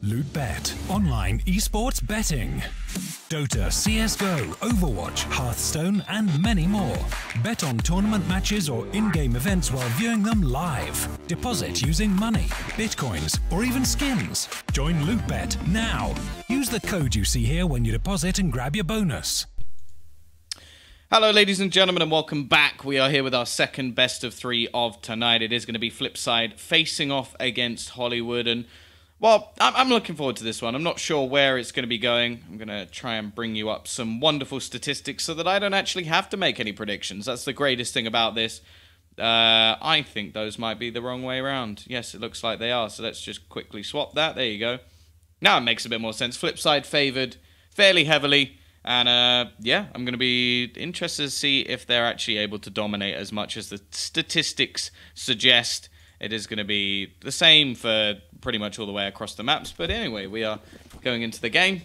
LootBet, online esports betting. Dota, CSGO, Overwatch, Hearthstone, and many more. Bet on tournament matches or in-game events while viewing them live. Deposit using money, bitcoins, or even skins. Join LootBet now. Use the code you see here when you deposit and grab your bonus. Hello ladies and gentlemen and welcome back. We are here with our second best of three of tonight. It is going to be FlipSide facing off against Hollywood, and well, I'm looking forward to this one. I'm not sure where it's going to be going. I'm going to try and bring you up some wonderful statistics so that I don't actually have to make any predictions. That's the greatest thing about this. I think those might be the wrong way around. Yes, it looks like they are, so let's just quickly swap that. There you go. Now it makes a bit more sense. FlipSide favored fairly heavily. And, yeah, I'm going to be interested to see if they're actually able to dominate as much as the statistics suggest. It is going to be the same for pretty much all the way across the maps. But anyway, we are going into the game.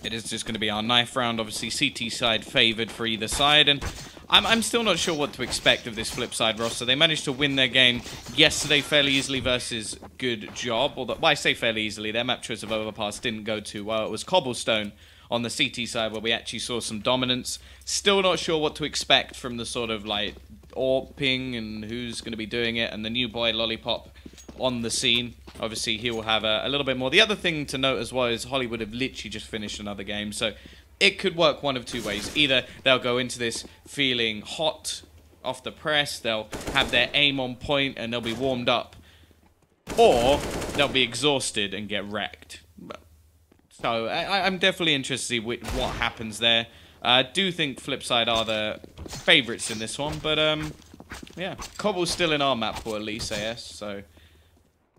It is just going to be our knife round. Obviously, CT side favored for either side. And I'm still not sure what to expect of this FlipSide roster. They managed to win their game yesterday fairly easily versus Good Job. Although, well, I say fairly easily. Their map choice of Overpass didn't go too well. It was Cobblestone on the CT side where we actually saw some dominance. Still not sure what to expect from the sort of, like, AWPing and who's going to be doing it. And the new boy, Lollipop, on the scene. Obviously, he will have a little bit more. The other thing to note as well is Hollywood have literally just finished another game. So it could work one of two ways. Either they'll go into this feeling hot off the press, they'll have their aim on point and they'll be warmed up, or they'll be exhausted and get wrecked. So I'm definitely interested to see what happens there. I do think FlipSide are the favourites in this one, but yeah, Cobble's still in our map pool at least, AS, so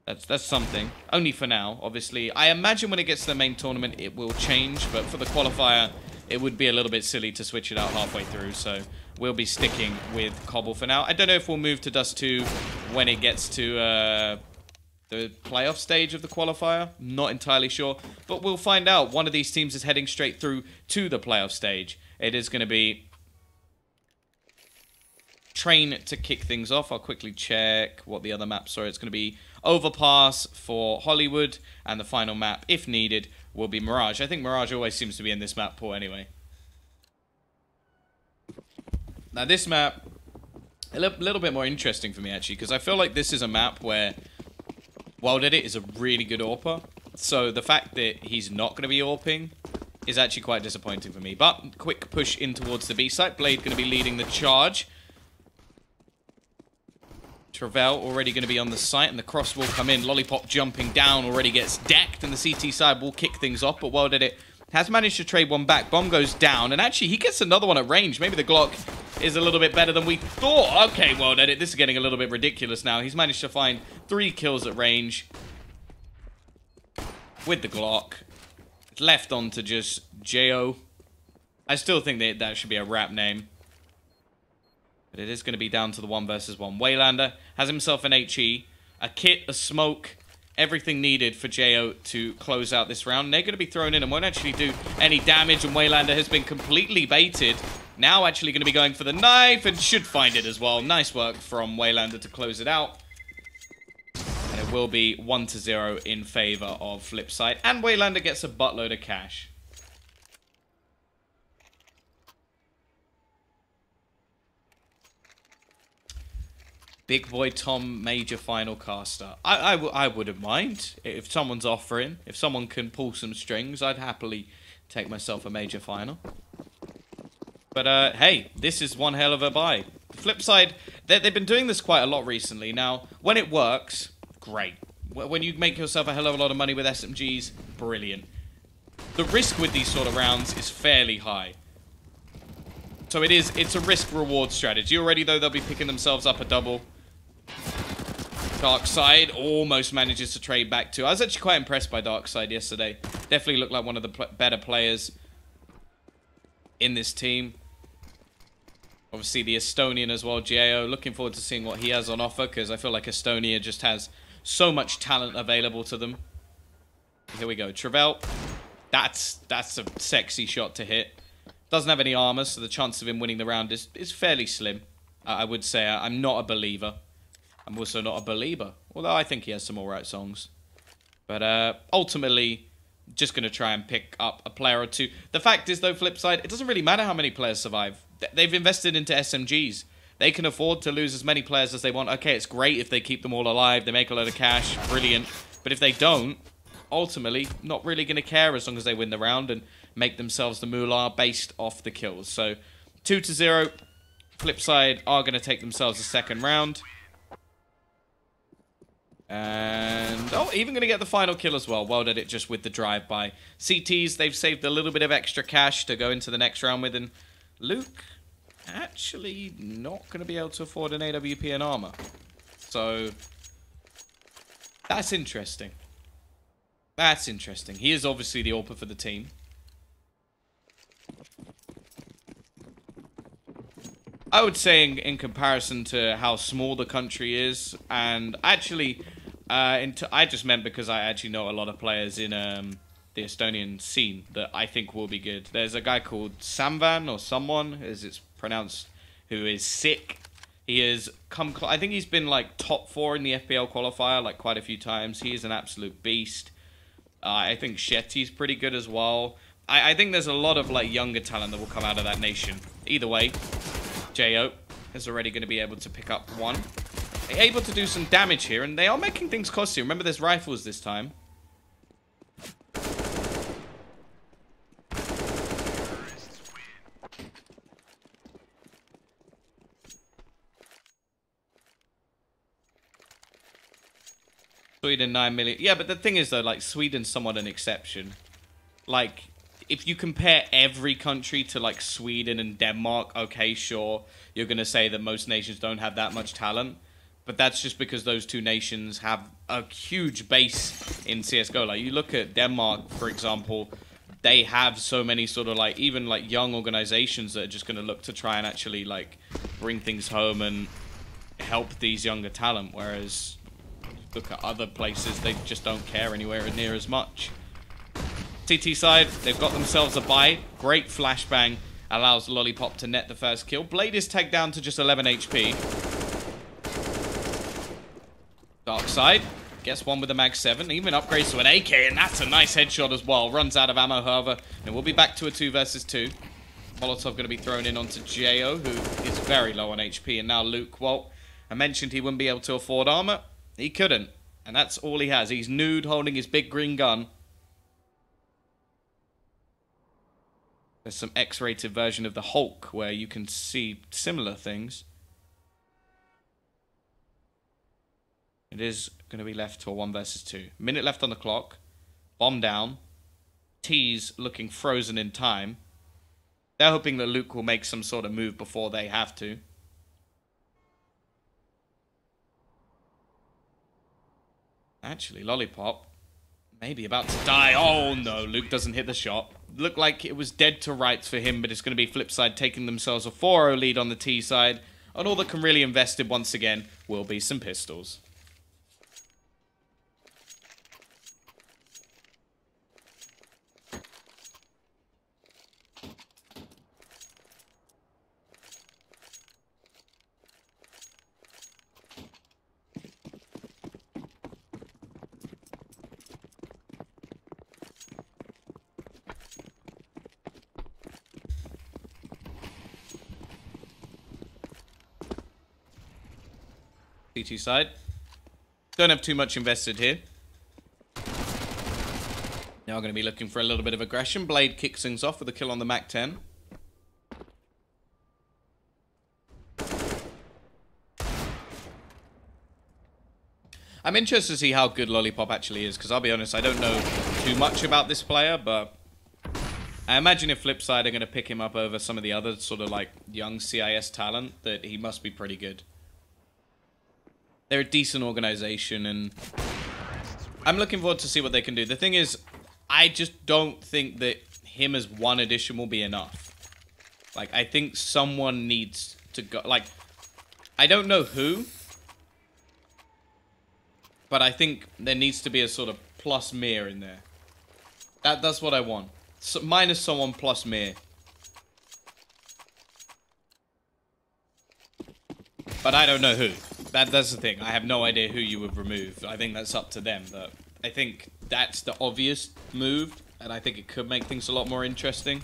that's something. Only for now, obviously. I imagine when it gets to the main tournament, it will change. But for the qualifier, it would be a little bit silly to switch it out halfway through. So we'll be sticking with Cobble for now. I don't know if we'll move to Dust 2 when it gets to the playoff stage of the qualifier. Not entirely sure. But we'll find out. One of these teams is heading straight through to the playoff stage. It is going to be Train to kick things off. I'll quickly check what the other maps are. It's going to be Overpass for Hollywood, and the final map, if needed, will be Mirage. I think Mirage always seems to be in this map pool anyway. Now this map, a little bit more interesting for me actually, because I feel like this is a map where WorldEdit is a really good AWPer. So the fact that he's not going to be AWPing is actually quite disappointing for me. But quick push in towards the B site. Blade going to be leading the charge. Travell already going to be on the site, and the cross will come in. Lollipop jumping down already gets decked, and the CT side will kick things off, but WorldEdit has managed to trade one back. Bomb goes down, and actually he gets another one at range. Maybe the Glock is a little bit better than we thought. Okay, WorldEdit, this is getting a little bit ridiculous now. He's managed to find 3 kills at range with the Glock. It's left on to just Jo. I still think that should be a rap name. But it is going to be down to the 1 versus 1. Waylander has himself an HE, a kit, a smoke, everything needed for Jo to close out this round. They're going to be thrown in and won't actually do any damage, and Waylander has been completely baited. Now actually going to be going for the knife and should find it as well. Nice work from Waylander to close it out. And it will be 1-0 in favour of FlipSide. And Waylander gets a buttload of cash. Big boy Tom, major final caster. I wouldn't mind if someone's offering. If someone can pull some strings, I'd happily take myself a major final. But hey, this is one hell of a buy. FlipSide, they've been doing this quite a lot recently. Now, when it works, great. When you make yourself a hell of a lot of money with SMGs, brilliant. The risk with these sort of rounds is fairly high. So it's a risk-reward strategy. Already, though, they'll be picking themselves up a double. Darkside almost manages to trade back too. I was actually quite impressed by Darkside yesterday. Definitely looked like one of the better players in this team. Obviously, the Estonian as well, Jo. Looking forward to seeing what he has on offer, because I feel like Estonia just has so much talent available to them. Here we go. Travell. That's a sexy shot to hit. Doesn't have any armor, so the chance of him winning the round is fairly slim. I would say I'm not a believer. I'm also not a believer, although I think he has some alright songs. But ultimately, just going to try and pick up a player or two. The fact is, though, FlipSide, it doesn't really matter how many players survive. They've invested into SMGs. They can afford to lose as many players as they want. Okay, it's great if they keep them all alive. They make a load of cash. Brilliant. But if they don't, ultimately, not really going to care as long as they win the round and make themselves the moolah based off the kills. So, 2-0. FlipSide are going to take themselves a second round. And, oh, even going to get the final kill as well. Well did it just with the drive-by. CTs, they've saved a little bit of extra cash to go into the next round with. And Luke, actually not going to be able to afford an AWP and armor. So, that's interesting. That's interesting. He is obviously the AWPer for the team. I would say in comparison to how small the country is, and actually, I just meant because I actually know a lot of players in the Estonian scene that I think will be good. There's a guy called Samvan, or someone, as it's pronounced, who is sick. He has come, I think he's been like top 4 in the FPL qualifier like quite a few times. He is an absolute beast. I think Shetty's pretty good as well. I think there's a lot of like younger talent that will come out of that nation. Either way, Jo is already going to be able to pick up one. They're able to do some damage here, and they are making things costly. Remember, there's rifles this time. Sweden 9 million. Yeah, but the thing is though, like Sweden's somewhat an exception. Like, if you compare every country to like Sweden and Denmark, okay, sure, you're gonna say that most nations don't have that much talent, but that's just because those two nations have a huge base in CS:GO. Like, you look at Denmark, for example, they have so many sort of like even like young organizations that are just gonna look to try and actually like bring things home and help these younger talent, whereas look at other places, they just don't care anywhere near as much. CT side, they've got themselves a buy. Great flashbang. Allows Lollipop to net the first kill. Blade is tagged down to just 11 HP. Dark side gets one with the Mag 7. Even upgrades to an AK, and that's a nice headshot as well. Runs out of ammo, however, and we'll be back to a 2 versus 2. Molotov going to be thrown in onto Jo, who is very low on HP. And now Luke, well, I mentioned he wouldn't be able to afford armor. He couldn't, and that's all he has. He's nude, holding his big green gun. There's some X-rated version of the Hulk where you can see similar things. It is going to be left to a 1 versus 2. Minute left on the clock. Bomb down. T's looking frozen in time. They're hoping that Luke will make some sort of move before they have to. Actually, Lollipop maybe about to die. Oh no, Luke doesn't hit the shot. Looked like it was dead to rights for him, but it's going to be FlipSide taking themselves a 4-0 lead on the T side. And all that can really invest in once again will be some pistols. CT side. Don't have too much invested here. Now we're going to be looking for a little bit of aggression. Blade kicks things off with a kill on the Mac 10. I'm interested to see how good Lollipop actually is, because I'll be honest, I don't know too much about this player, but I imagine if FlipSide are going to pick him up over some of the other sort of like young CIS talent, that he must be pretty good. They're a decent organization, and I'm looking forward to see what they can do. The thing is, I just don't think that him as one addition will be enough. Like, I think someone needs to go. Like, I don't know who, but I think there needs to be a sort of plus Mir in there. That's what I want. So, minus someone plus Mir. But I don't know who. That's the thing. I have no idea who you would remove. I think that's up to them. But I think that's the obvious move. And I think it could make things a lot more interesting.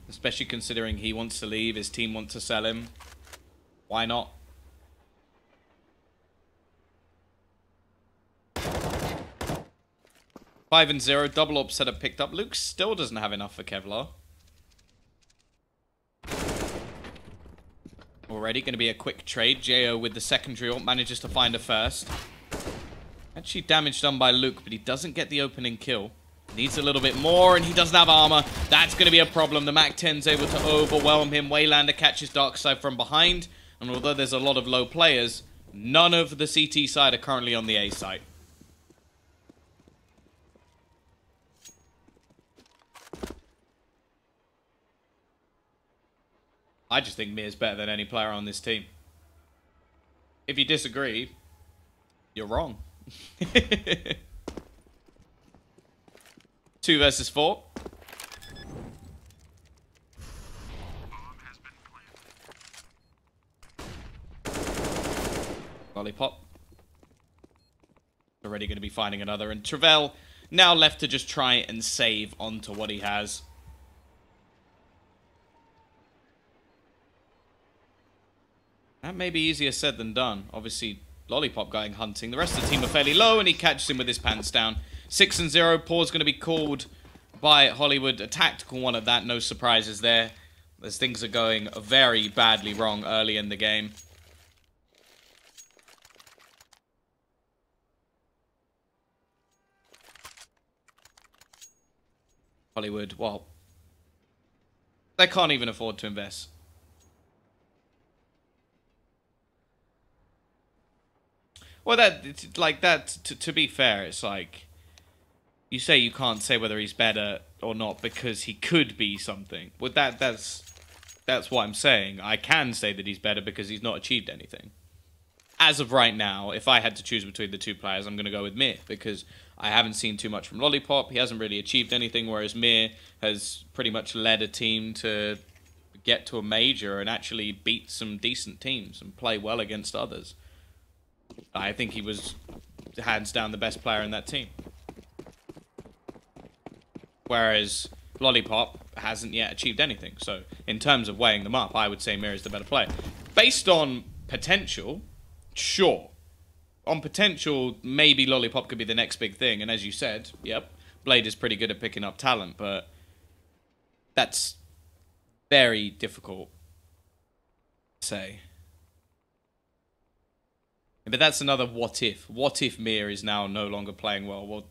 Especially considering he wants to leave. His team wants to sell him. Why not? Five and 0. Double op setup picked up. Luke still doesn't have enough for Kevlar. Already going to be a quick trade. Jo with the secondary ult manages to find a first. Actually damage done by Luke, but he doesn't get the opening kill. Needs a little bit more, and he doesn't have armor. That's going to be a problem. The Mac-10's able to overwhelm him. Waylander catches Darkside from behind. And although there's a lot of low players, none of the CT side are currently on the A site. I just think Mir's better than any player on this team. If you disagree, you're wrong. 2 versus 4. Lollipop. Already going to be finding another. And Travell now left to just try and save onto what he has. That may be easier said than done. Obviously, Lollipop going hunting. The rest of the team are fairly low, and he catches him with his pants down. 6 and 0. Pause going to be called by Hollywood. A tactical one at that. No surprises there, as things are going very badly wrong early in the game. Hollywood, well, they can't even afford to invest. Well, it's like that. To be fair, it's like you say you can't say whether he's better or not because he could be something. Well, that's what I'm saying. I can say that he's better because he's not achieved anything. As of right now, if I had to choose between the two players, I'm going to go with Mir because I haven't seen too much from Lollipop. He hasn't really achieved anything, whereas Mir has pretty much led a team to get to a major and actually beat some decent teams and play well against others. I think he was hands down the best player in that team. Whereas Lollipop hasn't yet achieved anything. So in terms of weighing them up, I would say Mir is the better player. Based on potential, sure. On potential, maybe Lollipop could be the next big thing. And as you said, yep, Blade is pretty good at picking up talent, but that's very difficult to say. But that's another what if. What if Mir is now no longer playing well? Well,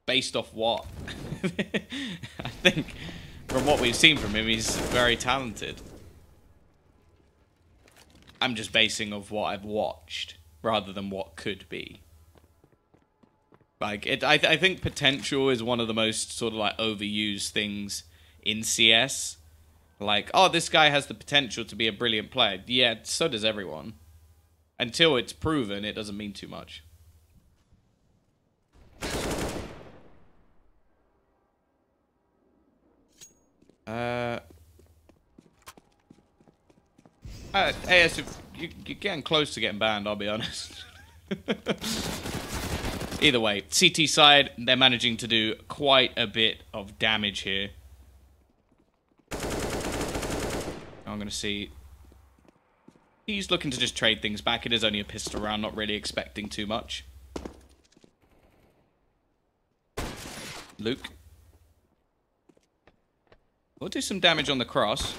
based off what? I think from what we've seen from him, he's very talented. I'm just basing off what I've watched rather than what could be. Like, I think potential is one of the most sort of like overused things in CS. Like, oh, this guy has the potential to be a brilliant player. Yeah, so does everyone. Until it's proven, it doesn't mean too much. AS, you're getting close to getting banned, I'll be honest. Either way, CT side, they're managing to do quite a bit of damage here. I'm going to see... He's looking to just trade things back. It is only a pistol round, not really expecting too much. Luke. We'll do some damage on the cross.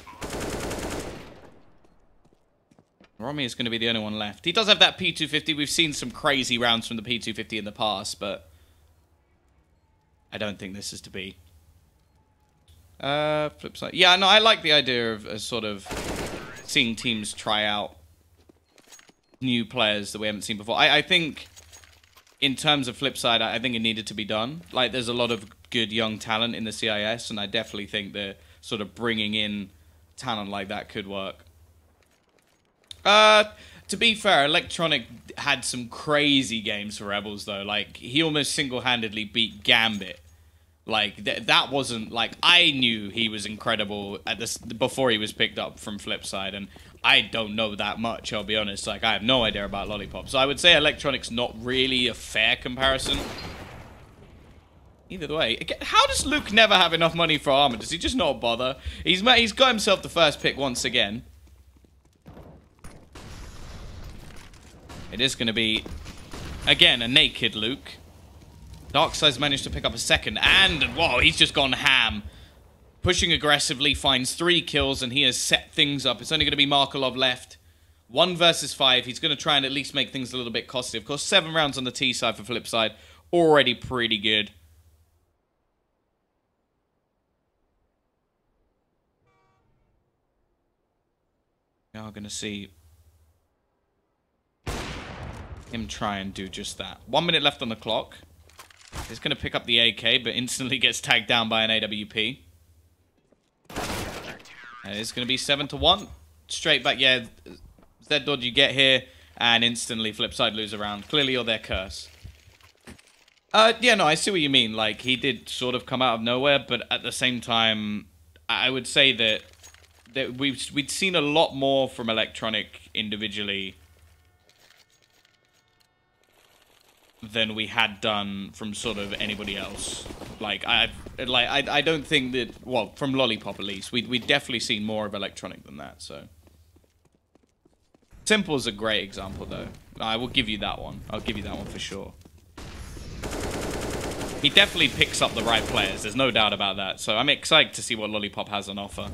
Romy is going to be the only one left. He does have that P250. We've seen some crazy rounds from the P250 in the past, but I don't think this is to be. FlipSide. Yeah, no, I like the idea of sort of seeing teams try out new players that we haven't seen before. I think in terms of FlipSide, I think it needed to be done. Like, there's a lot of good young talent in the CIS, and I definitely think that sort of bringing in talent like that could work. To be fair, Electronic had some crazy games for Rebels, though. Like, he almost single-handedly beat Gambit. Like, that wasn't, like, I knew he was incredible at this before he was picked up from FlipSide, and I don't know that much, I'll be honest. Like, I have no idea about Lollipop. So I would say Electronic's not really a fair comparison. Either way, how does Luke never have enough money for armor? Does he just not bother? He's got himself the first pick once again. It is going to be, again, a naked Luke. Darkside's managed to pick up a second, and, whoa, he's just gone ham. Pushing aggressively, finds 3 kills, and he has set things up. It's only going to be Markelov left. 1 versus 5. He's going to try and at least make things a little bit costly. Of course, 7 rounds on the T side for FlipSide. Already pretty good. Now we're going to see him try and do just that. 1 minute left on the clock. He's going to pick up the AK, but instantly gets tagged down by an AWP. And it's going to be 7-1. Straight back, yeah. Z-Dodge you get here, and instantly FlipSide lose a round. Clearly you're their curse. Yeah, no, I see what you mean. Like, he did sort of come out of nowhere, but at the same time, I would say that we'd seen a lot more from Electronic individually than we had done from sort of anybody else. Like, I don't think that, well, from Lollipop at least, we'd definitely seen more of Electronic than that, so. Simple's a great example, though. I will give you that one. I'll give you that one for sure. He definitely picks up the right players, there's no doubt about that, so I'm excited to see what Lollipop has on offer.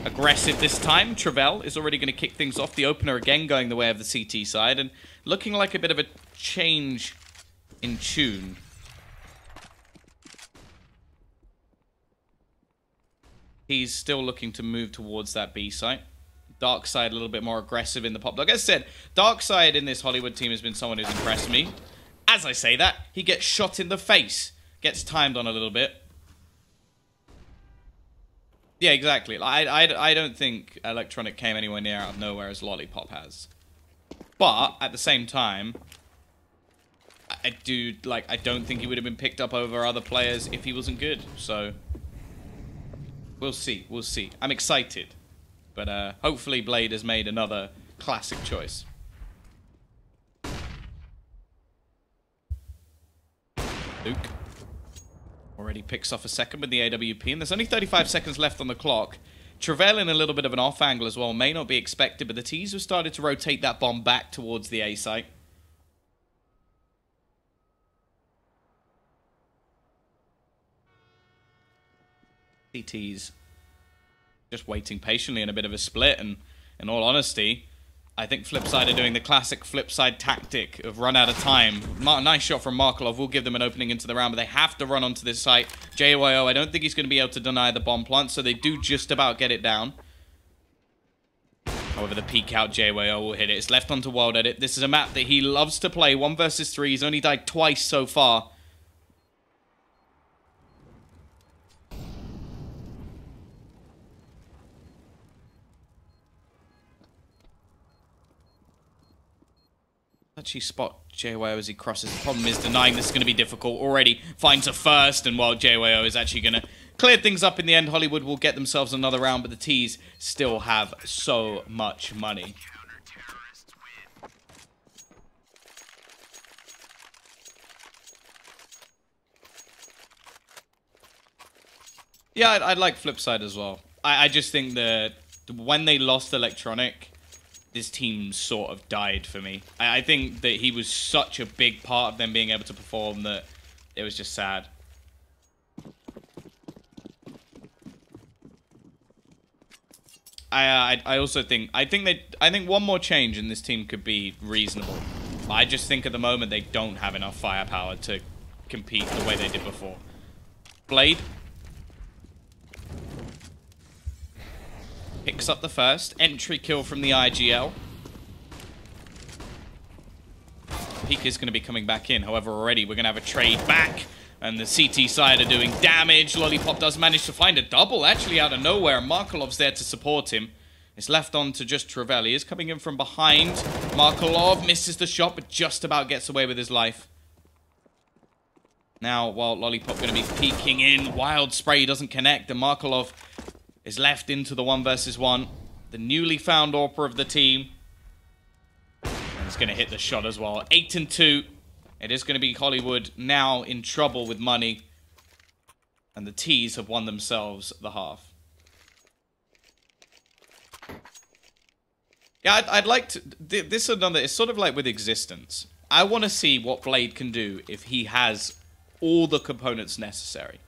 Aggressive this time. Travell is already going to kick things off. The opener again going the way of the CT side, and looking like a bit of a change in tune. He's still looking to move towards that B site. Darkside a little bit more aggressive in the pop. Like I said, Darkside in this Hollywood team has been someone who's impressed me. As I say that, he gets shot in the face. Gets timed on a little bit. Yeah, exactly. I don't think Electronic came anywhere near out of nowhere as Lollipop has. But, at the same time, I don't think he would have been picked up over other players if he wasn't good. So, we'll see. We'll see. I'm excited. But hopefully Blade has made another classic choice. Luke already picks off a second with the AWP, and there's only 35 seconds left on the clock. Travell in a little bit of an off angle as well. May not be expected, but the T's have started to rotate that bomb back towards the A site. CT's just waiting patiently in a bit of a split, and in all honesty, I think FlipSide are doing the classic FlipSide tactic of run out of time. Nice shot from Markelov. Will give them an opening into the round, but they have to run onto this site. JYO, I don't think he's going to be able to deny the bomb plant, so they do just about get it down. However, the peek out JYO will hit it. It's left onto World Edit. This is a map that he loves to play. 1 versus 3. He's only died twice so far. Actually spot JYO as he crosses. The problem is denying this is going to be difficult. Already finds a first, and while JYO is actually going to clear things up in the end, Hollywood will get themselves another round, but the T's still have so much money. Yeah, I'd like FlipSide as well. I just think that when they lost Electronic, this team sort of died for me. I think that he was such a big part of them being able to perform that it was just sad. I also think I think one more change in this team could be reasonable. I just think at the moment they don't have enough firepower to compete the way they did before. Blade picks up the first entry kill from the IGL. Peak is going to be coming back in. However, already we're going to have a trade back, and the CT side are doing damage. Lollipop does manage to find a double actually out of nowhere. Markelov's there to support him. It's left on to just Travell. He is coming in from behind. Markelov misses the shot, but just about gets away with his life. Now, while Lollipop going to be peeking in, Wild Spray doesn't connect. And Markelov is left into the 1v1. The newly found AWPer of the team. And he's going to hit the shot as well. 8-2. It is going to be Hollywood now in trouble with money. And the T's have won themselves the half. Yeah, I'd like to... This is another... It's sort of like with Existence. I want to see what Blade can do if he has all the components necessary.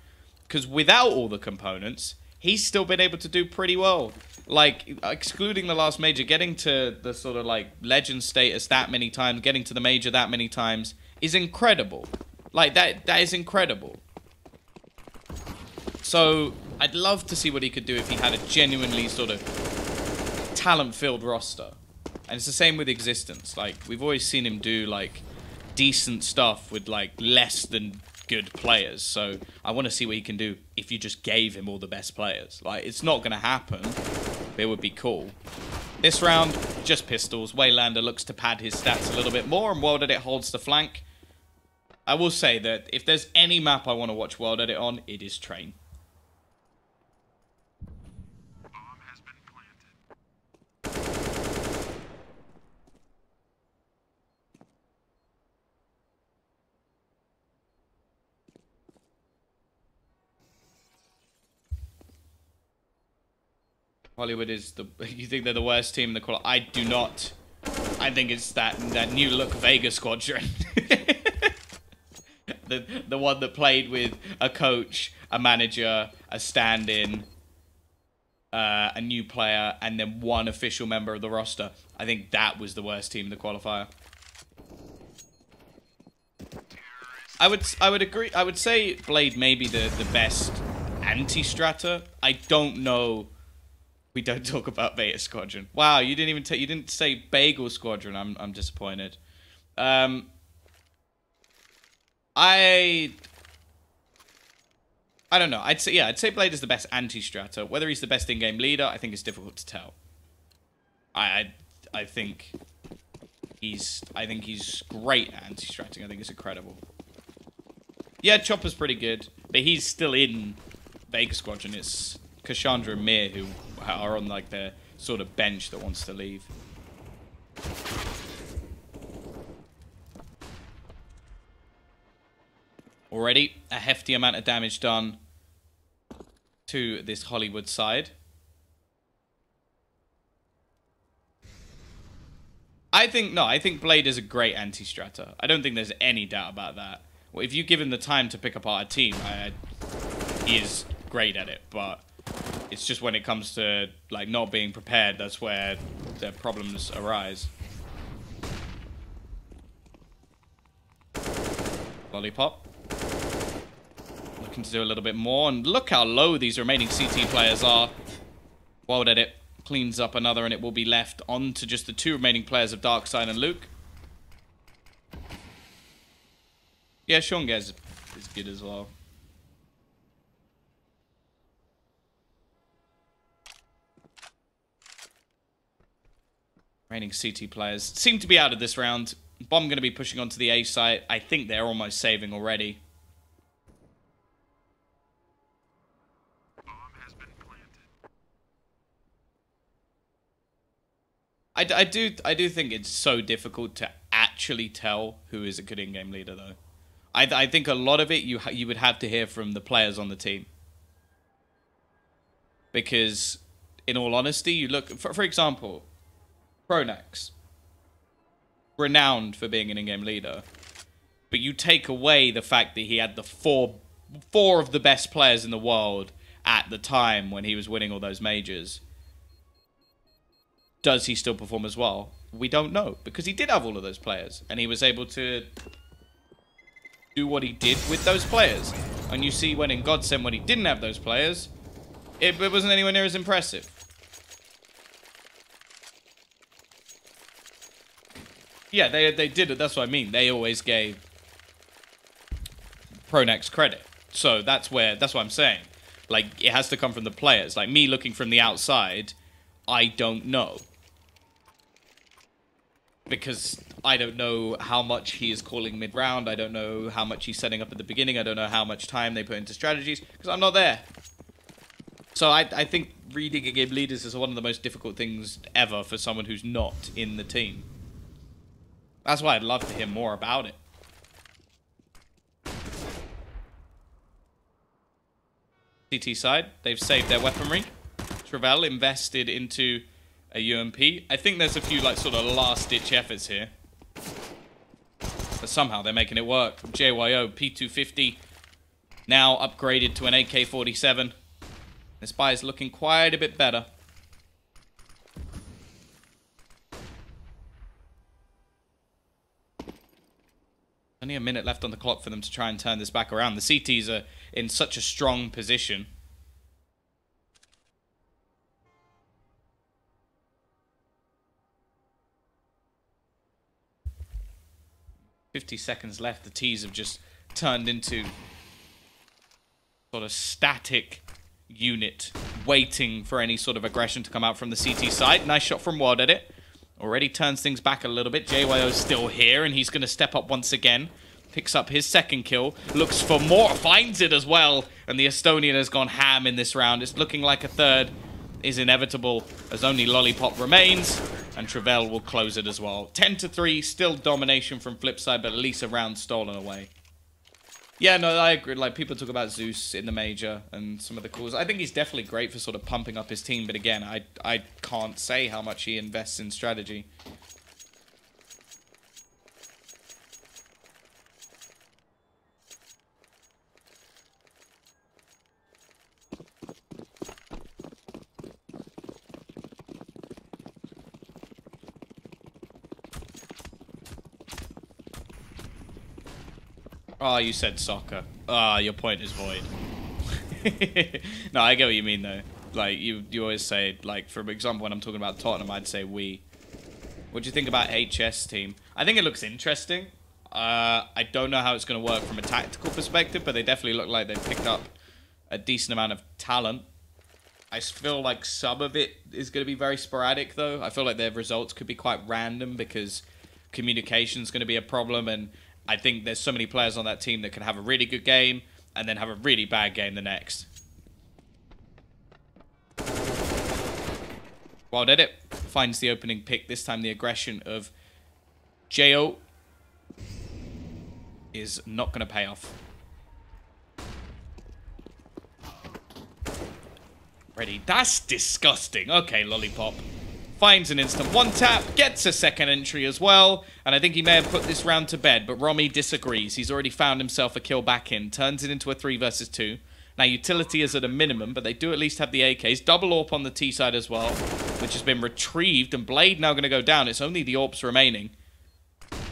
Because without all the components, he's still been able to do pretty well. Like, excluding the last major, getting to the sort of like legend status that many times, getting to the major that many times is incredible. Like, that is incredible. So, I'd love to see what he could do if he had a genuinely sort of talent-filled roster. And it's the same with Existence. Like, we've always seen him do, like, decent stuff with, like, less than good players. So, I want to see what he can do if you just gave him all the best players. Like, it's not going to happen, but it would be cool. This round, just pistols. Waylander looks to pad his stats a little bit more, and World Edit holds the flank. I will say that if there's any map I want to watch World Edit on, it is Train. Hollywood is the... You think they're the worst team in the qualifier? I do not. I think it's that new look Vega squadron. the one that played with a coach, a manager, a stand-in, a new player, and then one official member of the roster. I think that was the worst team in the qualifier. I would agree. I would say Blade may be the best anti-strata. I don't know. We don't talk about Beta Squadron. Wow, you didn't even you didn't say Bagel Squadron. I'm disappointed. I don't know. I'd say Blade is the best anti-strata. Whether he's the best in-game leader, I think it's difficult to tell. I think he's great at anti-stratting. I think it's incredible. Yeah, Chopper's pretty good, but he's still in Vega Squadron. It's Cassandra and Mir who are on like their sort of bench that wants to leave. Already a hefty amount of damage done to this Hollywood side. I think Blade is a great anti-strata. I don't think there's any doubt about that. Well, if you give him the time to pick apart a team, he is great at it, but it's just when it comes to like not being prepared, that's where the problems arise. Lollipop. Looking to do a little bit more, and look how low these remaining CT players are. World Edit cleans up another, and it will be left on to just the two remaining players of Darkside and Luke. Yeah, Shongez is good as well. Remaining CT players seem to be out of this round. Bomb going to be pushing onto the A site. I think they're almost saving already. Bomb has been planted. I do think it's so difficult to actually tell who is a good in-game leader, though. I think a lot of it you would have to hear from the players on the team. Because, in all honesty, you look... For example, Pronax. Renowned for being an in-game leader. But you take away the fact that he had the four of the best players in the world at the time when he was winning all those majors. Does he still perform as well? We don't know. Because he did have all of those players. And he was able to do what he did with those players. And you see when in Godsend, when he didn't have those players, it wasn't anywhere near as impressive. Yeah, they did it. That's what I mean. They always gave Pronax credit. So that's what I'm saying. Like, it has to come from the players. Like, me looking from the outside, I don't know. Because I don't know how much he is calling mid-round. I don't know how much he's setting up at the beginning. I don't know how much time they put into strategies, because I'm not there. So I think reading a game leaders is one of the most difficult things ever for someone who's not in the team. That's why I'd love to hear more about it. CT side, they've saved their weaponry. Travell invested into a UMP. I think there's a few like sort of last-ditch efforts here. But somehow they're making it work. JYO, P250, now upgraded to an AK-47. This buy is looking quite a bit better. Only a minute left on the clock for them to try and turn this back around. The CTs are in such a strong position. .50 seconds left. The T's have just turned into sort of static unit waiting for any sort of aggression to come out from the CT side. Nice shot from World Edit. Already turns things back a little bit. JYO's still here, and he's going to step up once again. Picks up his second kill. Looks for more. Finds it as well. And the Estonian has gone ham in this round. It's looking like a third is inevitable as only Lollipop remains. And Travell will close it as well. 10-3. Still domination from FlipSide, but at least a round stolen away. Yeah, no, I agree. Like, people talk about Zeus in the major and some of the calls. I think he's definitely great for sort of pumping up his team. But again, I can't say how much he invests in strategy. Oh, you said soccer. Ah, your point is void. No, I get what you mean, though. Like, you always say, like, for example, when I'm talking about Tottenham, I'd say we. What do you think about HS team? I think it looks interesting. I don't know how it's going to work from a tactical perspective, but they definitely look like they've picked up a decent amount of talent. I feel like some of it is going to be very sporadic, though. I feel like their results could be quite random because communication's going to be a problem, and I think there's so many players on that team that can have a really good game and then have a really bad game the next. Wild Edit finds the opening pick. This time the aggression of Jo is not going to pay off. Ready. That's disgusting. Okay, Lollipop. Finds an instant one tap, gets a second entry as well, and I think he may have put this round to bed, but Romy disagrees. He's already found himself a kill back in, turns it into a 3 versus 2. Now, utility is at a minimum, but they do at least have the AKs. Double AWP on the T side as well, which has been retrieved, and Blade now going to go down. It's only the AWPs remaining.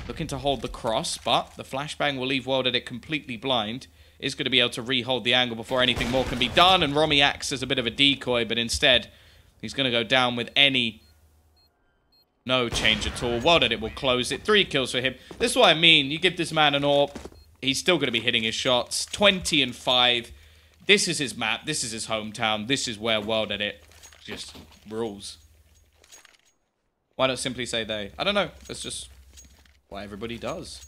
Looking to hold the cross, but the flashbang will leave World Edit completely blind. Is going to be able to re-hold the angle before anything more can be done, and Romy acts as a bit of a decoy, but instead, he's going to go down with no change at all. World Edit will close it. 3 kills for him. This is what I mean. You give this man an AWP, he's still going to be hitting his shots. 20-5. This is his map. This is his hometown. This is where World Edit just rules. Why not simply say they? I don't know. That's just what everybody does.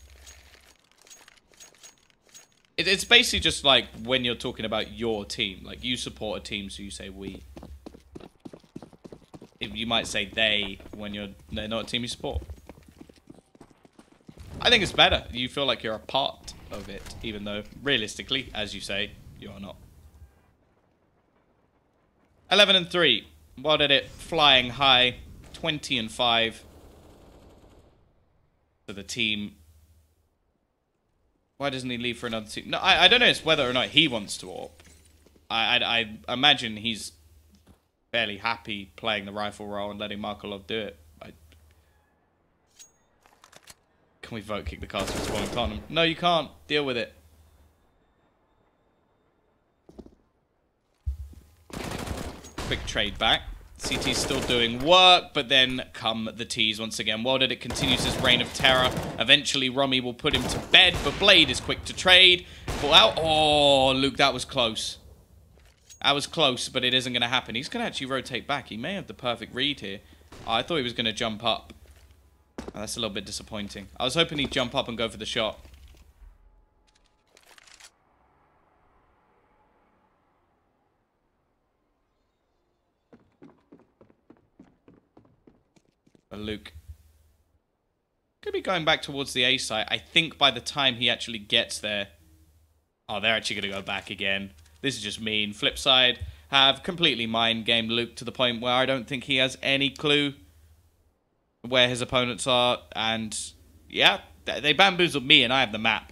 It's basically just like when you're talking about your team. Like, you support a team, so you say we. You might say they when they're not a team you support. I think it's better. You feel like you're a part of it, even though, realistically, as you say, you are not. 11-3. Wild Edit flying high. 20-5. For the team. Why doesn't he leave for another team? No, I don't know. It's whether or not he wants to AWP. I imagine he's fairly happy playing the rifle role and letting Markolov do it. Can we vote kick the cast for spawning Tottenham? No, you can't. Deal with it. Quick trade back. CT's still doing work, but then come the T's once again. World Edit continues his reign of terror. Eventually, Romy will put him to bed, but Blade is quick to trade. Pull out. Oh, Luke, that was close. That was close, but it isn't going to happen. He's going to actually rotate back. He may have the perfect read here. Oh, I thought he was going to jump up. Oh, that's a little bit disappointing. I was hoping he'd jump up and go for the shot. But Luke could be going back towards the A site. I think by the time he actually gets there... Oh, they're actually going to go back again. This is just mean. FlipSide have completely mind-gamed Luke to the point where I don't think he has any clue where his opponents are. And, yeah, they bamboozled me and I have the map.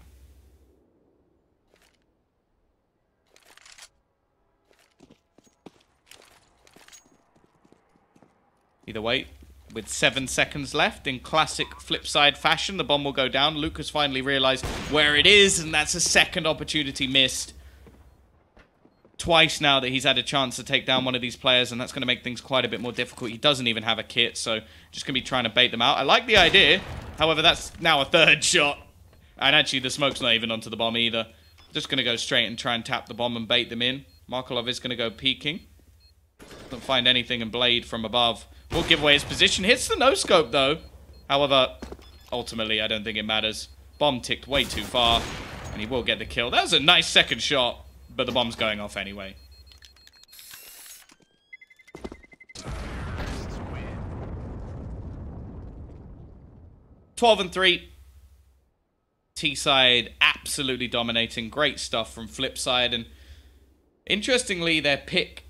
Either way, with 7 seconds left, in classic FlipSide fashion, the bomb will go down. Luke has finally realized where it is, and that's a second opportunity missed. Twice now that he's had a chance to take down one of these players, and that's going to make things quite a bit more difficult. He doesn't even have a kit, so just going to be trying to bait them out. I like the idea. However, that's now a third shot. And actually, the smoke's not even onto the bomb either. Just going to go straight and try and tap the bomb and bait them in. Markolov is going to go peeking. Don't find anything, and Blade from above will give away his position. Hits the no-scope, though. However, ultimately, I don't think it matters. Bomb ticked way too far, and he will get the kill. That was a nice second shot, but the bomb's going off anyway. (12-3). T-side absolutely dominating. Great stuff from FlipSide. And interestingly, their pick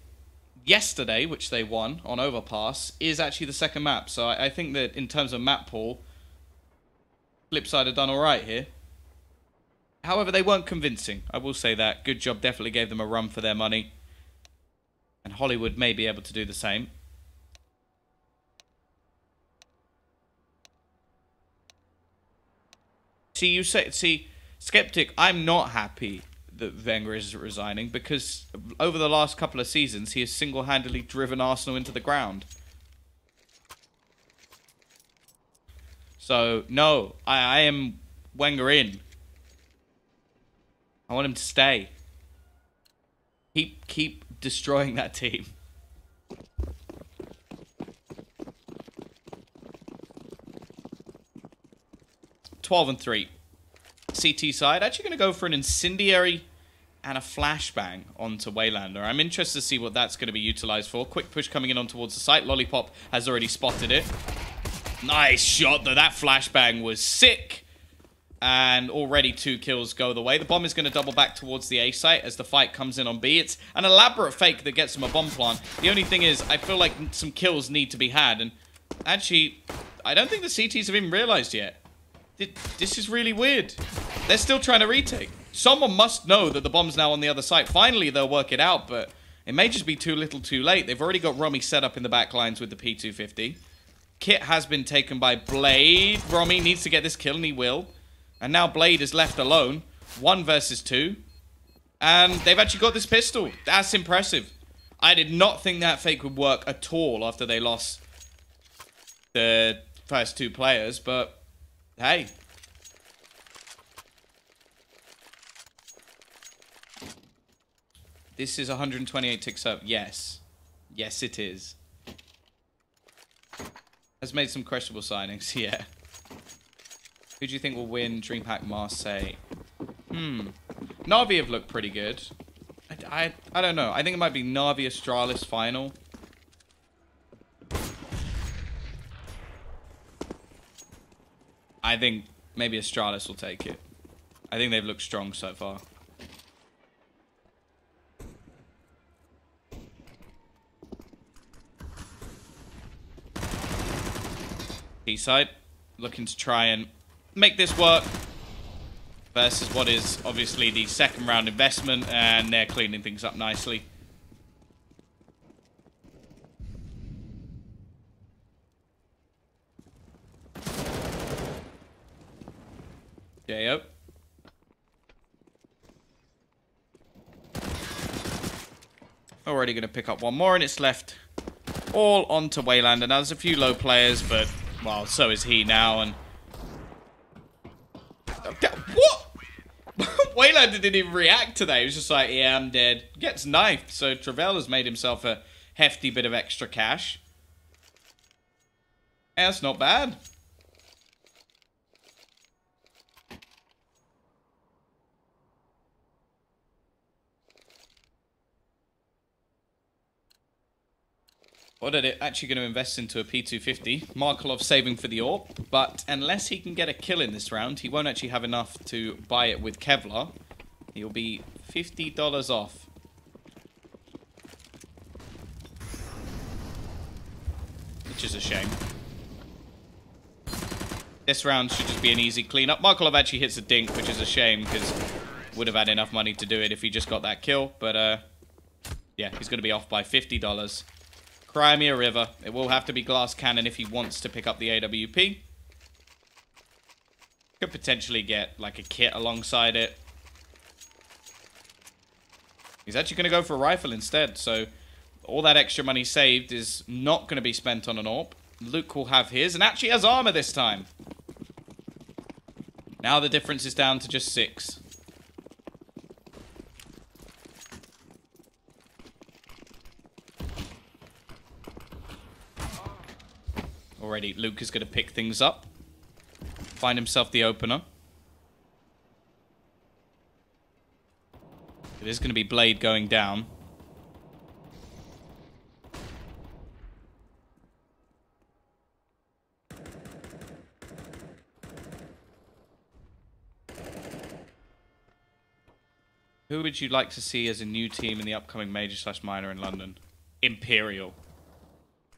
yesterday, which they won on Overpass, is actually the second map. So I think that in terms of map pool, FlipSide have done alright here. However, they weren't convincing. I will say that. Good job definitely gave them a run for their money. And Hollywood may be able to do the same. See, Skeptic, I'm not happy that Wenger is resigning, because over the last couple of seasons, he has single-handedly driven Arsenal into the ground. So, no, I am Wenger in. I want him to stay. Keep destroying that team. (12-3). CT side actually going to go for an incendiary and a flashbang onto Waylander. I'm interested to see what that's going to be utilized for. Quick push coming in on towards the site. Lollipop has already spotted it. Nice shot, though. That flashbang was sick. And already 2 kills go the way. The bomb is going to double back towards the A site as the fight comes in on B. It's an elaborate fake that gets him a bomb plant. The only thing is, I feel like some kills need to be had. And actually, I don't think the CTs have even realized yet. This is really weird. They're still trying to retake. Someone must know that the bomb's now on the other side. Finally, they'll work it out, but it may just be too little too late. They've already got Romy set up in the back lines with the P250. Kit has been taken by Blade. Romy needs to get this kill, and he will. And now Blade is left alone. 1 versus 2. And they've actually got this pistol. That's impressive. I did not think that fake would work at all after they lost the first 2 players, but hey. This is 128 ticks up. Yes. Yes, it is. Has made some questionable signings, yeah. Who do you think will win DreamHack Marseille? Na'Vi have looked pretty good. I don't know. I think it might be Na'Vi Astralis final. I think maybe Astralis will take it. I think they've looked strong so far. T-side looking to try and make this work versus what is obviously the second round investment, and they're cleaning things up nicely. J.O. Already going to pick up one more, and it's left all onto Waylander. Now, there's a few low players, but, well, so is he now, and... What? Waylander didn't even react to that. He was just like, yeah, I'm dead. Gets knifed, so Travell has made himself a hefty bit of extra cash. Yeah, that's not bad. What are they actually going to invest into a P250? Markelov saving for the AWP, but unless he can get a kill in this round, he won't actually have enough to buy it with Kevlar. He'll be $50 off. Which is a shame. This round should just be an easy cleanup. Markelov actually hits a dink, which is a shame, because would have had enough money to do it if he just got that kill. But, yeah, he's going to be off by $50. Crimea River. It will have to be Glass Cannon if he wants to pick up the AWP. Could potentially get, like, a kit alongside it. He's actually going to go for a rifle instead, so all that extra money saved is not going to be spent on an AWP. Luke will have his, and actually has armor this time. Now the difference is down to just 6. Already, Luke is going to pick things up. Find himself the opener. It is going to be Blade going down. Who would you like to see as a new team in the upcoming Major/Minor in London? Imperial.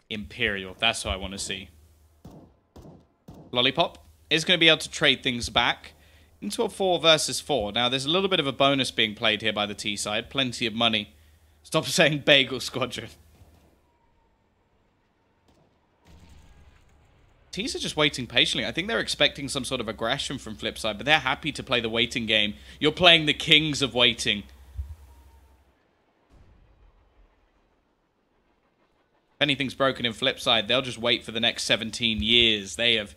Imperial. That's who I want to see. Lollipop is going to be able to trade things back into a 4 versus 4. Now, there's a little bit of a bonus being played here by the T side. Plenty of money. Stop saying Bagel Squadron. T's are just waiting patiently. I think they're expecting some sort of aggression from FlipSide, but they're happy to play the waiting game. You're playing the kings of waiting. If anything's broken in FlipSide, they'll just wait for the next 17 years. They have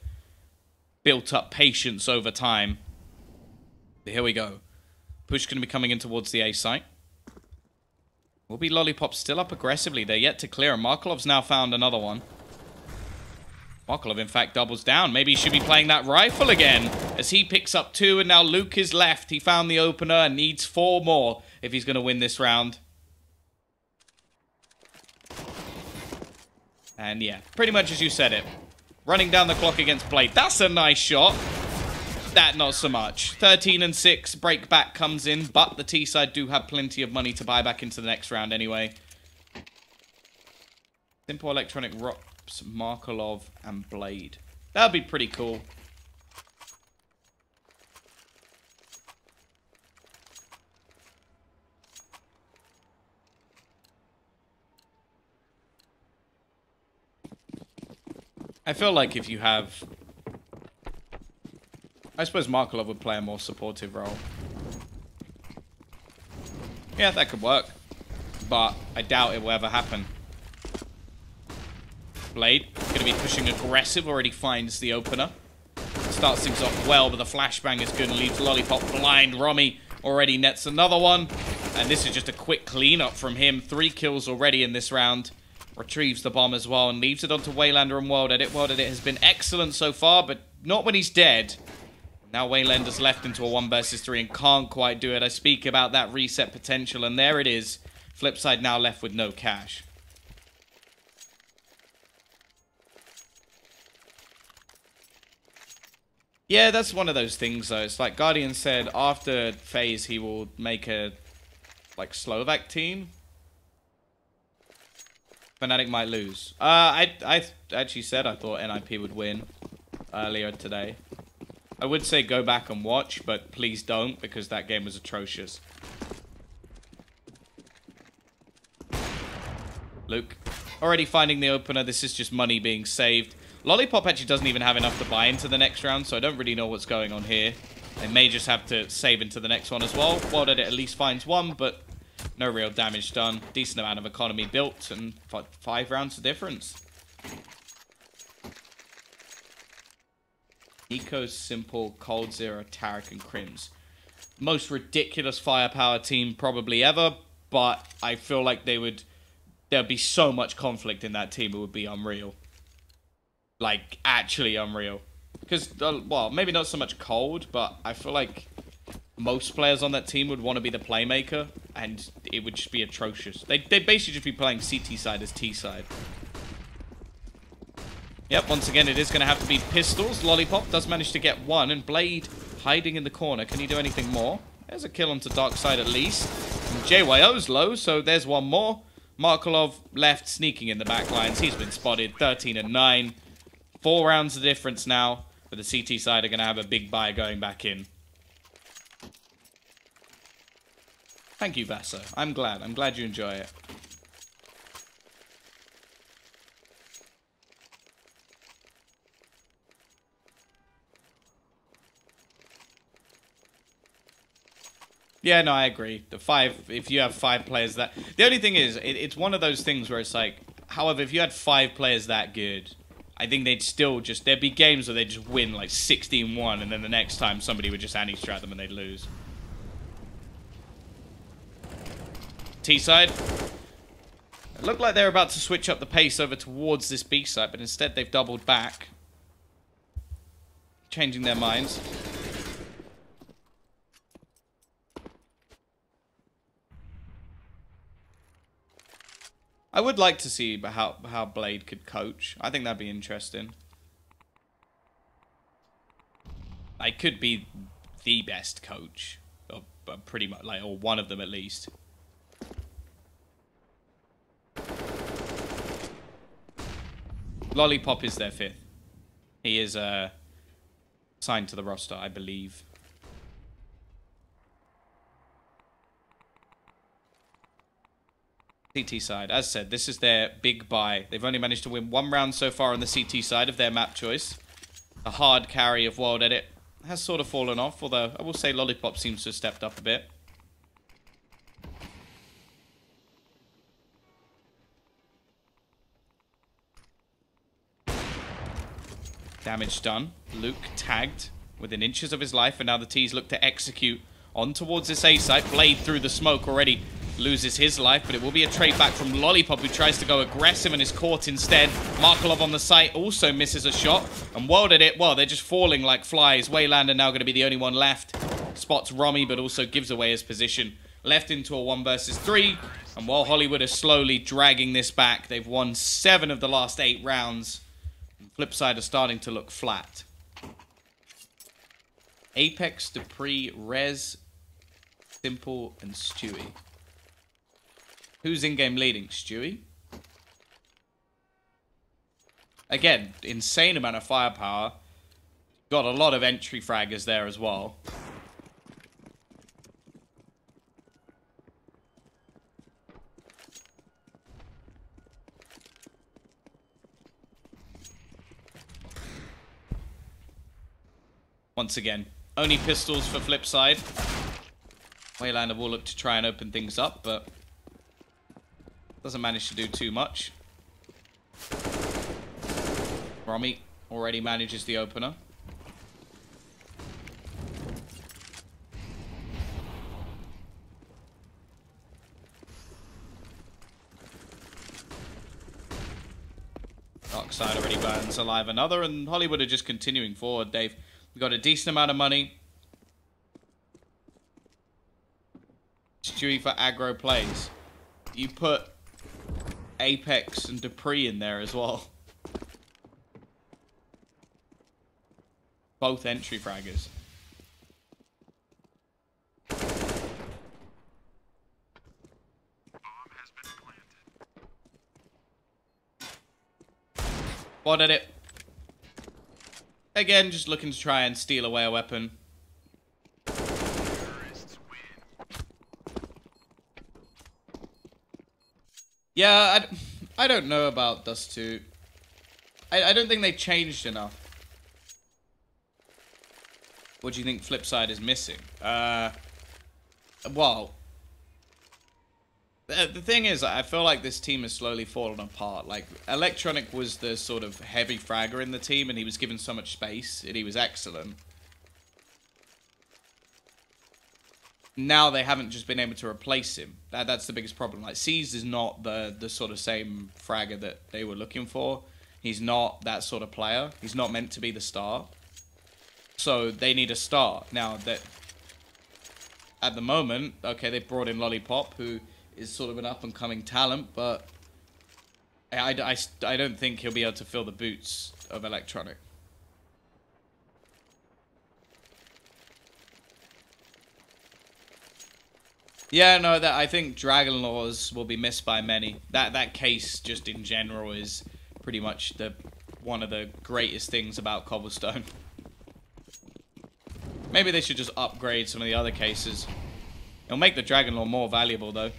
built up patience over time. But here we go. Push going to be coming in towards the A site. Will be Lollipop still up aggressively. They're yet to clear, and Markelov's now found another one. Markelov, in fact, doubles down. Maybe he should be playing that rifle again as he picks up 2, and now Luke is left. He found the opener and needs 4 more if he's going to win this round. And yeah, pretty much as you said it. Running down the clock against Blade. That's a nice shot. That, not so much. 13 and 6. Break back comes in, but the T side do have plenty of money to buy back into the next round anyway. Simple Electronic Rocks, Markelov, and Blade. That would be pretty cool. I feel like if you have... I suppose Markelov would play a more supportive role. Yeah, that could work. But I doubt it will ever happen. Blade, going to be pushing aggressive, already finds the opener. Starts things off well, but the flashbang is good and leaves Lollipop blind. Romy already nets another one. And this is just a quick cleanup from him. 3 kills already in this round. Retrieves the bomb as well and leaves it onto Waylander and World Edit. World Edit has been excellent so far, but not when he's dead. Now Waylander's left into a 1 versus 3 and can't quite do it. I speak about that reset potential, and there it is. FlipSide now left with no cash. Yeah, that's one of those things, though. It's like Guardian said, after phase, he will make a, like, Slovak team. Fnatic might lose. I actually said I thought NIP would win earlier today. I would say go back and watch, but please don't, because that game was atrocious. Luke, already finding the opener. This is just money being saved. Lollipop actually doesn't even have enough to buy into the next round, so I don't really know what's going on here. They may just have to save into the next one as well. World Edit at least finds 1, but no real damage done. Decent amount of economy built, and 5 rounds of difference. Nico, Simple, Cold Zero, Tarek, and Crims. Most ridiculous firepower team probably ever, but I feel like there'd be so much conflict in that team, it would be unreal. Like, actually unreal. Because, well, maybe not so much Cold, but I feel like most players on that team would want to be the playmaker, and it would just be atrocious. They'd basically just be playing CT side as T side. Yep, once again, it is going to have to be pistols. Lollipop does manage to get one, and Blade hiding in the corner. Can he do anything more? There's a kill onto Darkside at least. And JYO's low, so there's one more. Markelov left, sneaking in the back lines. He's been spotted, 13 and 9. 4 rounds of difference now, but the CT side are going to have a big buy going back in. Thank you, Basso. I'm glad. I'm glad you enjoy it. Yeah, no, I agree. If you have 5 players that... The only thing is, it's one of those things where it's like, however, if you had 5 players that good, I think they'd still just... There'd be games where they'd just win like 16-1, and then the next time somebody would just anti-strat them and they'd lose. T-side. It looked like they were about to switch up the pace over towards this B-side, but instead they've doubled back. Changing their minds. I would like to see how Blade could coach. I think that'd be interesting. I could be the best coach, or pretty much, like, or one of them at least. Lollipop is their 5th. He is signed to the roster, I believe. CT side, as said, this is their big buy. They've only managed to win 1 round so far on the CT side of their map choice. A hard carry of World Edit has sort of fallen off, although I will say Lollipop seems to have stepped up a bit. Damage done. Luke tagged within inches of his life, and now the T's look to execute on towards this A site. Blade through the smoke already loses his life, but it will be a trade back from Lollipop, who tries to go aggressive and is caught instead. Markelov on the site also misses a shot, and World Edit, well, they're just falling like flies. Waylander now going to be the only one left. Spots Romy, but also gives away his position. Left into a 1 versus 3, and while Hollywood is slowly dragging this back, they've won 7 of the last 8 rounds. FlipSide are starting to look flat. Apex, Dupree, Rez, Simple, and Stewie. Who's in-game leading? Stewie? Again, insane amount of firepower. Got a lot of entry fraggers there as well. Once again, only pistols for FlipSide. Waylander will look to try and open things up, but doesn't manage to do too much. Romy already manages the opener. Darkside already burns alive another, and Hollywood are just continuing forward. They've got a decent amount of money. Stewie for aggro plays. You put Apex and Dupree in there as well. Both entry fraggers. What did it? Again, just looking to try and steal away a weapon. Yeah, I don't know about Dust 2. I don't think they changed enough. What do you think FlipSide is missing? Well, the thing is, I feel like this team has slowly fallen apart. Like, Electronic was the sort of heavy fragger in the team, and he was given so much space, and he was excellent. Now they haven't just been able to replace him. That's the biggest problem. Like, CIS is not the sort of same fragger that they were looking for. He's not that sort of player. He's not meant to be the star. So they need a star. Now, that at the moment, okay, they've brought in Lollipop, who is sort of an up-and-coming talent, but I don't think he'll be able to fill the boots of Electronic. Yeah, no, that I think Dragon Laws will be missed by many. That case, just in general, is pretty much one of the greatest things about Cobblestone. Maybe they should just upgrade some of the other cases. It'll make the Dragon Law more valuable, though.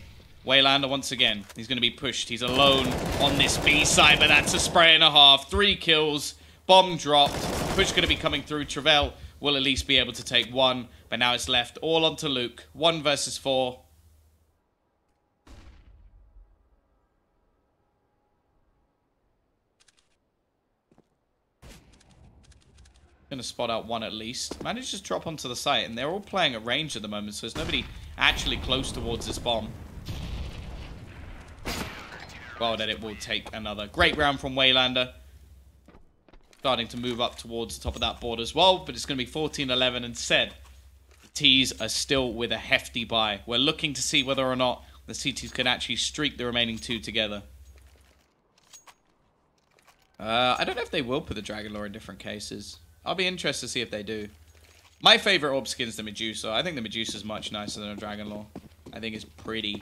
Waylander, once again, he's going to be pushed. He's alone on this B side, but that's a spray and a half. 3 kills, bomb dropped. Push going to be coming through. Travell will at least be able to take 1, but now it's left all onto Luke. 1 versus 4. Going to spot out 1 at least. Managed to drop onto the site, and they're all playing at range at the moment, so there's nobody actually close towards this bomb. Well, then it will take another great round from Waylander. Starting to move up towards the top of that board as well, but it's going to be 14-11, and said the T's are still with a hefty buy. We're looking to see whether or not the CTs can actually streak the remaining 2 together. I don't know if they will put the Dragon Lore in different cases. I'll be interested to see if they do. My favorite orb skin is the Medusa. I think the Medusa is much nicer than a Dragon Lore. I think it's pretty.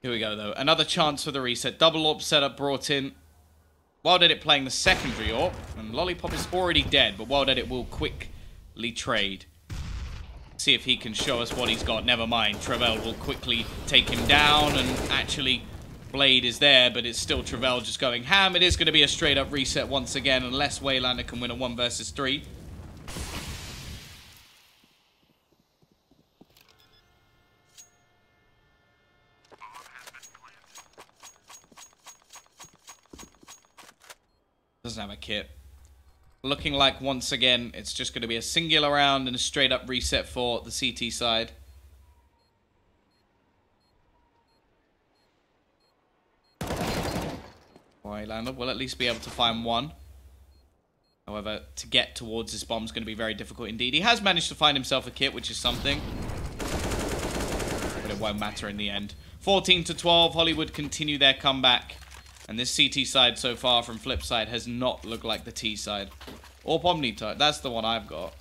Here we go, though. Another chance for the reset. Double orb setup brought in. Wild Edit playing the secondary orb. And Lollipop is already dead, but Wild Edit will quickly trade. See if he can show us what he's got. Never mind. Travell will quickly take him down, and actually Blade is there, but it's still Travell just going ham. It is going to be a straight up reset once again, unless Waylander can win a 1 versus 3. Doesn't have a kit. Looking like, once again, it's just going to be a singular round and a straight-up reset for the CT side. Waylander will at least be able to find 1. However, to get towards this bomb is going to be very difficult indeed. He has managed to find himself a kit, which is something. But it won't matter in the end. 14-12, Hollywood continue their comeback. And this CT side so far from FlipSide has not looked like the T side. Or Pomnito. That's the one I've got.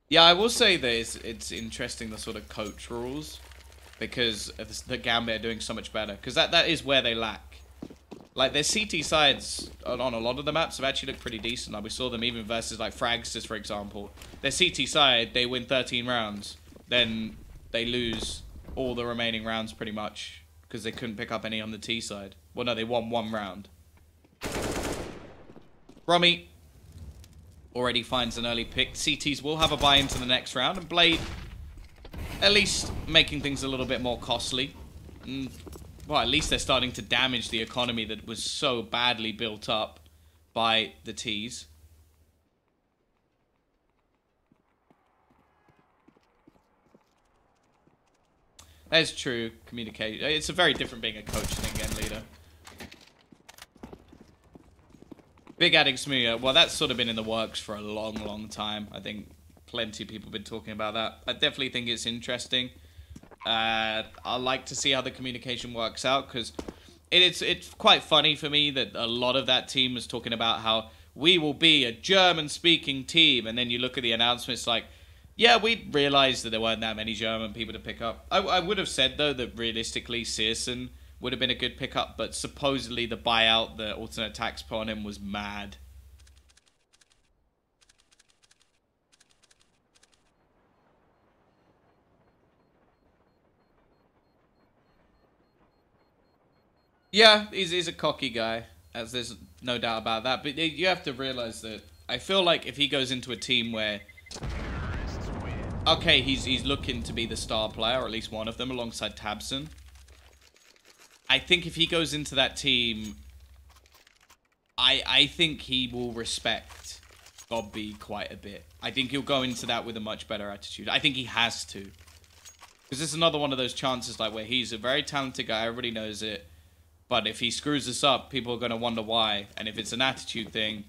Yeah, I will say that it's interesting, the sort of coach rules. Because the Gambit are doing so much better. Because that is where they lack. Like, their CT sides on a lot of the maps have actually looked pretty decent. Like, we saw them even versus, like, Fragsters, for example. Their CT side, they win 13 rounds. Then they lose all the remaining rounds pretty much because they couldn't pick up any on the T side. Well, no, they won 1 round. Romy already finds an early pick. CTs will have a buy into the next round, and Blade at least making things a little bit more costly. Well, at least they're starting to damage the economy that was so badly built up by the Ts. That's true. Communication. It's a very different being a coach than a game leader. Big adding Smuya. Well, that's sort of been in the works for a long, long time. I think plenty of people have been talking about that. I definitely think it's interesting. I like to see how the communication works out, because it's quite funny for me that a lot of that team was talking about how we will be a German-speaking team, and then you look at the announcements like, yeah, we realized that there weren't that many German people to pick up. I would have said, though, that realistically, Searson would have been a good pickup, but supposedly the buyout, the alternate tax put on him, was mad. Yeah, he's a cocky guy, as there's no doubt about that. But you have to realize that I feel like if he goes into a team where, okay, he's looking to be the star player, or at least one of them, alongside Tabson. I think if he goes into that team, I think he will respect Gobby quite a bit. I think he'll go into that with a much better attitude. I think he has to. Because it's another one of those chances like where he's a very talented guy, everybody knows it. But if he screws this up, people are going to wonder why. And if it's an attitude thing,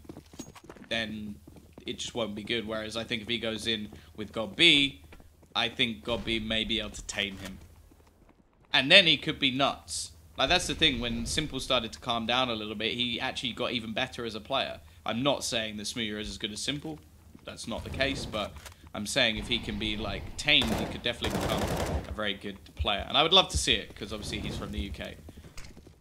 then it just won't be good. Whereas I think if he goes in with God B, I think God B may be able to tame him. And then he could be nuts. Like, that's the thing. When Simple started to calm down a little bit, he actually got even better as a player. I'm not saying that Smooya is as good as Simple. That's not the case, but I'm saying if he can be, like, tamed, he could definitely become a very good player. And I would love to see it, because obviously he's from the UK.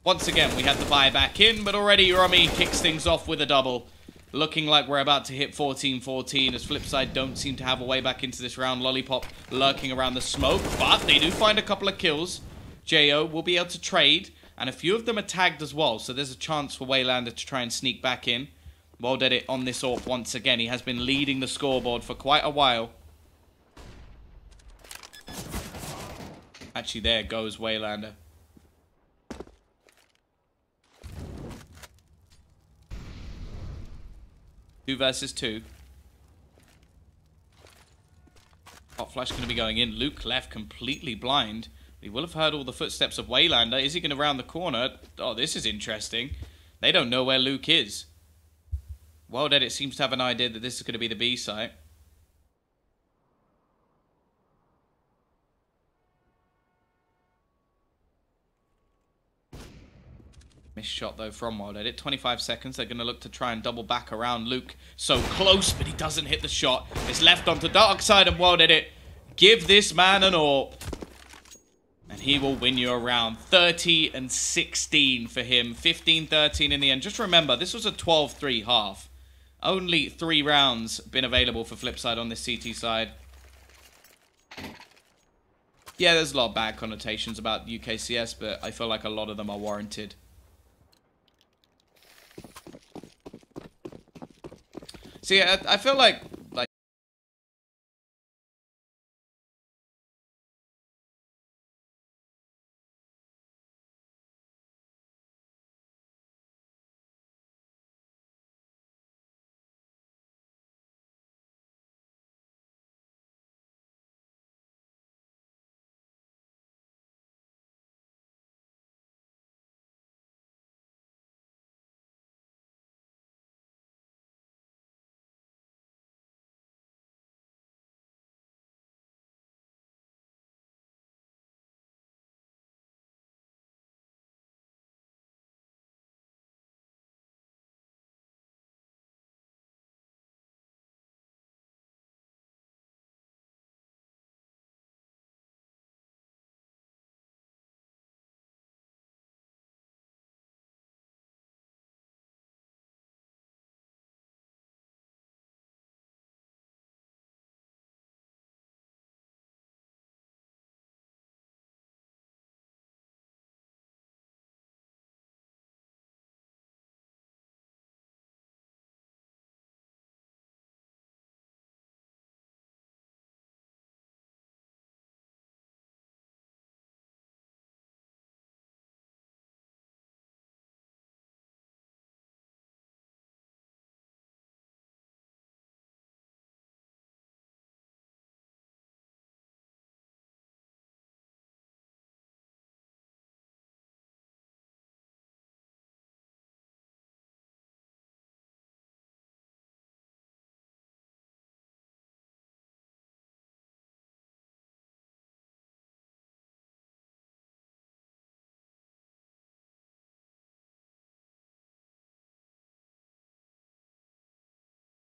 Once again, we had the buy back in, but already Romy kicks things off with a double. Looking like we're about to hit 14-14 as FlipSide don't seem to have a way back into this round. Lollipop lurking around the smoke, but they do find a couple of kills. Jo will be able to trade, and a few of them are tagged as well, so there's a chance for Waylander to try and sneak back in. Well did it on this AWP once again. He has been leading the scoreboard for quite a while. Actually, there goes Waylander. Two versus two. Hot flash going to be going in. Luke left completely blind. He will have heard all the footsteps of Waylander. Is he going to round the corner? Oh, this is interesting. They don't know where Luke is. Well Dead, it seems to have an idea that this is going to be the B site. Missed shot, though, from Wild Edit. 25 seconds. They're going to look to try and double back around Luke. So close, but he doesn't hit the shot. It's left onto Dark Side and Wild Edit. Give this man an AWP. And he will win you a round. 30-16 for him. 15-13 in the end. Just remember, this was a 12-3 half. Only 3 rounds been available for FlipSide on this CT side. Yeah, there's a lot of bad connotations about UKCS, but I feel like a lot of them are warranted. See, I feel like